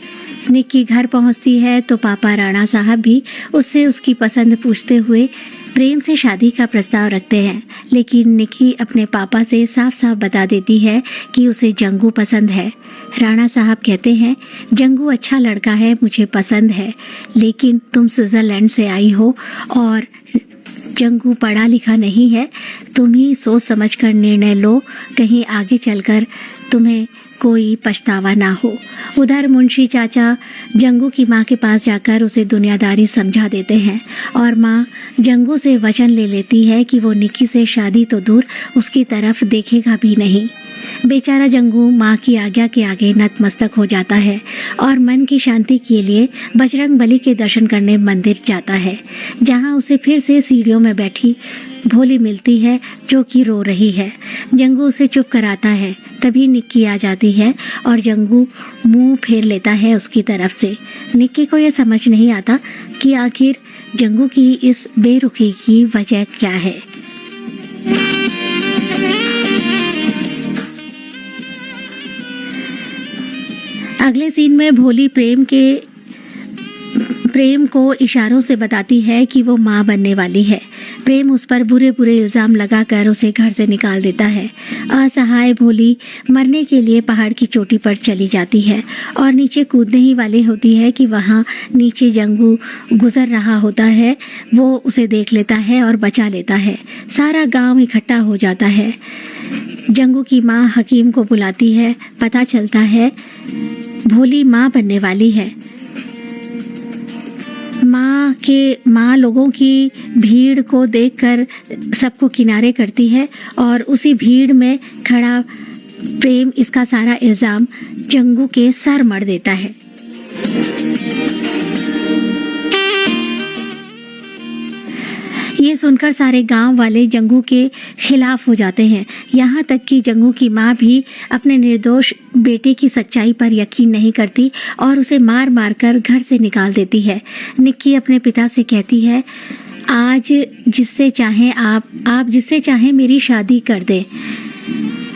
निक्की घर पहुंचती है तो पापा राणा साहब भी उससे उसकी पसंद पूछते हुए प्रेम से शादी का प्रस्ताव रखते हैं, लेकिन निक्की अपने पापा से साफ साफ बता देती है कि उसे जंगू पसंद है। राणा साहब कहते हैं, जंगू अच्छा लड़का है, मुझे पसंद है, लेकिन तुम स्विट्जरलैंड से आई हो और जंगू पढ़ा लिखा नहीं है, तुम ही सोच समझकर निर्णय लो, कहीं आगे चलकर तुम्हें कोई पछतावा ना हो। उधर मुंशी चाचा जंगू की माँ के पास जाकर उसे दुनियादारी समझा देते हैं और माँ जंगू से वचन ले लेती है कि वो निक्की से शादी तो दूर उसकी तरफ देखेगा भी नहीं। बेचारा जंगू माँ की आज्ञा के आगे नतमस्तक हो जाता है और मन की शांति के लिए बजरंग बली के दर्शन करने मंदिर जाता है, जहाँ उसे फिर से सीढ़ियों में बैठी भोली मिलती है जो कि रो रही है। जंगू उसे चुप कराता है, तभी निक्की आ जाती है और जंगू मुंह फेर लेता है उसकी तरफ से। निक्की को यह समझ नहीं आता कि आखिर जंगू की इस बेरुखी की वजह क्या है। अगले सीन में भोली प्रेम को इशारों से बताती है कि वो माँ बनने वाली है। प्रेम उस पर बुरे बुरे इल्जाम लगाकर उसे घर से निकाल देता है। असहाय भोली मरने के लिए पहाड़ की चोटी पर चली जाती है और नीचे कूदने ही वाली होती है कि वहाँ नीचे जंगू गुजर रहा होता है। वो उसे देख लेता है और बचा लेता है। सारा गांव इकट्ठा हो जाता है। जंगू की माँ हकीम को बुलाती है। पता चलता है भोली माँ बनने वाली है। माँ लोगों की भीड़ को देखकर सबको किनारे करती है और उसी भीड़ में खड़ा प्रेम इसका सारा इल्जाम जंगू के सर मढ़ देता है। ये सुनकर सारे गांव वाले जंगू के खिलाफ हो जाते हैं। यहाँ तक कि जंगू की माँ भी अपने निर्दोष बेटे की सच्चाई पर यकीन नहीं करती और उसे मार मार कर घर से निकाल देती है। निक्की अपने पिता से कहती है, आज जिससे चाहे आप जिससे चाहे मेरी शादी कर दे।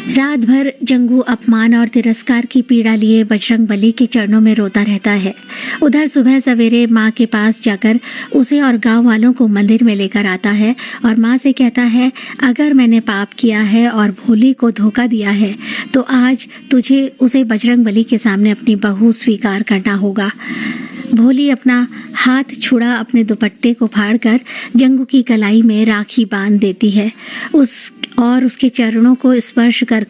रात भर जंगू अपमान और तिरस्कार की पीड़ा लिए बजरंगबली के चरणों में रोता रहता है। उधर सुबह सवेरे माँ के पास जाकर उसे और गांव वालों को मंदिर में लेकर आता है और माँ से कहता है, अगर मैंने पाप किया है और भोली को धोखा दिया है तो आज तुझे उसे बजरंगबली के सामने अपनी बहू स्वीकार करना होगा। भोली अपना हाथ छुड़ा अपने दुपट्टे को फाड़कर जंगू की कलाई में राखी बांध देती है। उसके चरणों को स्पर्श कर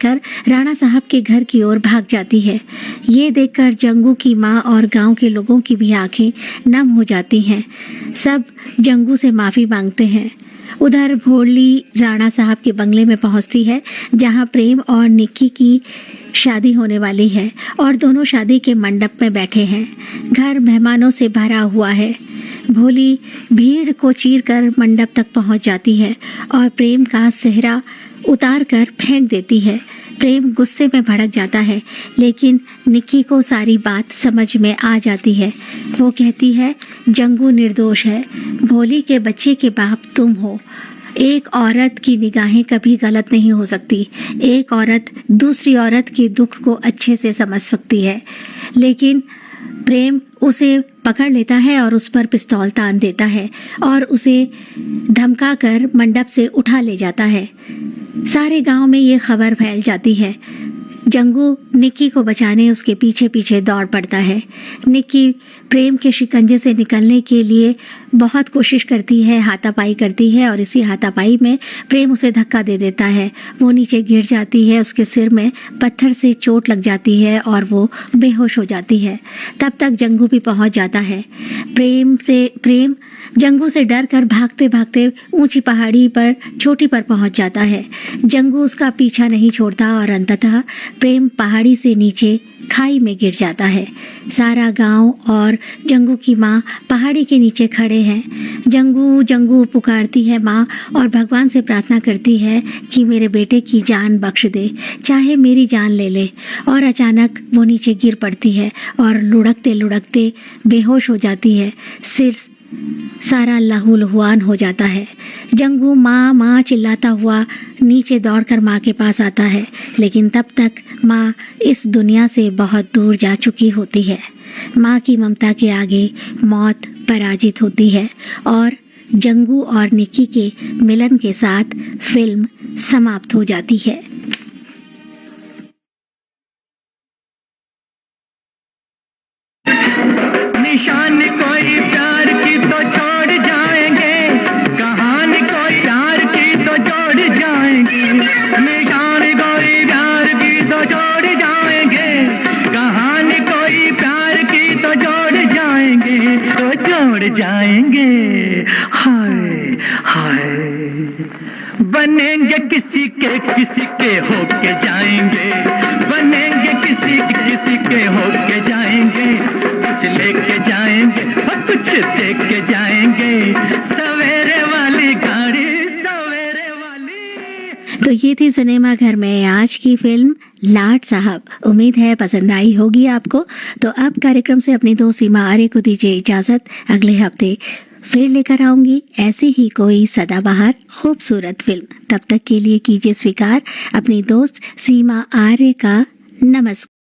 राणा साहब के घर की ओर भाग जाती है। ये देखकर जंगू की माँ और गांव के लोगों की भी आंखें नम हो जाती हैं। सब जंगू से माफी मांगते हैं। उधर भोली राणा साहब के बंगले में पहुंचती है जहां प्रेम और निक्की की शादी होने वाली है और दोनों शादी के मंडप में बैठे हैं। घर मेहमानों से भरा हुआ है। भोली भीड़ को चीरकर मंडप तक पहुंच जाती है और प्रेम का सेहरा उतार कर फेंक देती है। प्रेम गुस्से में भड़क जाता है, लेकिन निक्की को सारी बात समझ में आ जाती है। वो कहती है, जंगू निर्दोष है, भोली के बच्चे के बाप तुम हो। एक औरत की निगाहें कभी गलत नहीं हो सकती। एक औरत दूसरी औरत के दुख को अच्छे से समझ सकती है। लेकिन प्रेम उसे पकड़ लेता है और उस पर पिस्तौल तान देता है और उसे धमकाकर मंडप से उठा ले जाता है। सारे गांव में ये खबर फैल जाती है। जंगू निक्की को बचाने उसके पीछे पीछे दौड़ पड़ता है। निक्की प्रेम के शिकंजे से निकलने के लिए बहुत कोशिश करती है, हाथापाई करती है और इसी हाथापाई में प्रेम उसे धक्का दे देता है। वो नीचे गिर जाती है, उसके सिर में पत्थर से चोट लग जाती है और वो बेहोश हो जाती है। तब तक जंगू भी पहुंच जाता है। प्रेम जंगू से डर कर भागते भागते ऊंची पहाड़ी पर चोटी पर पहुंच जाता है। जंगू उसका पीछा नहीं छोड़ता और अंततः प्रेम पहाड़ी से नीचे खाई में गिर जाता है। सारा गांव और जंगू की माँ पहाड़ी के नीचे खड़े हैं। जंगू जंगू पुकारती है माँ और भगवान से प्रार्थना करती है कि मेरे बेटे की जान बख्श दे, चाहे मेरी जान ले ले। और अचानक वो नीचे गिर पड़ती है और लुढ़कते लुढ़कते बेहोश हो जाती है। सिर सारा लहूलुहान हो जाता है। जंगू माँ माँ चिल्लाता हुआ नीचे दौड़कर माँ के पास आता है, लेकिन तब तक माँ इस दुनिया से बहुत दूर जा चुकी होती है। माँ की ममता के आगे मौत पराजित होती है और जंगू और निक्की के मिलन के साथ फिल्म समाप्त हो जाती है। निशान कोई प्यार की तो छोड़ जाएंगे, कहानी कोई प्यार की तो जोड़ जाएंगे। निशान कोई प्यार की तो छोड़ जाएंगे, कहानी कोई प्यार की तो जोड़ जाएंगे, तो जोड़ जाएंगे। हाय हाय बनेंगे किसी के होके जाएंगे, बनेंगे किसी के होके जाएंगे। कुछ लेके जाएंगे और कुछ देख के जाएंगे, सवेरे वाली गाड़ी सवेरे वाली। तो ये थी सिनेमा घर में आज की फिल्म लाट साहब। उम्मीद है पसंद आई होगी आपको। तो अब कार्यक्रम से अपनी दोस्त सीमा आर्य को दीजिए इजाजत। अगले हफ्ते फिर लेकर आऊंगी ऐसी ही कोई सदाबहार खूबसूरत फिल्म। तब तक के लिए कीजिए स्वीकार अपनी दोस्त सीमा आर्य का नमस्कार।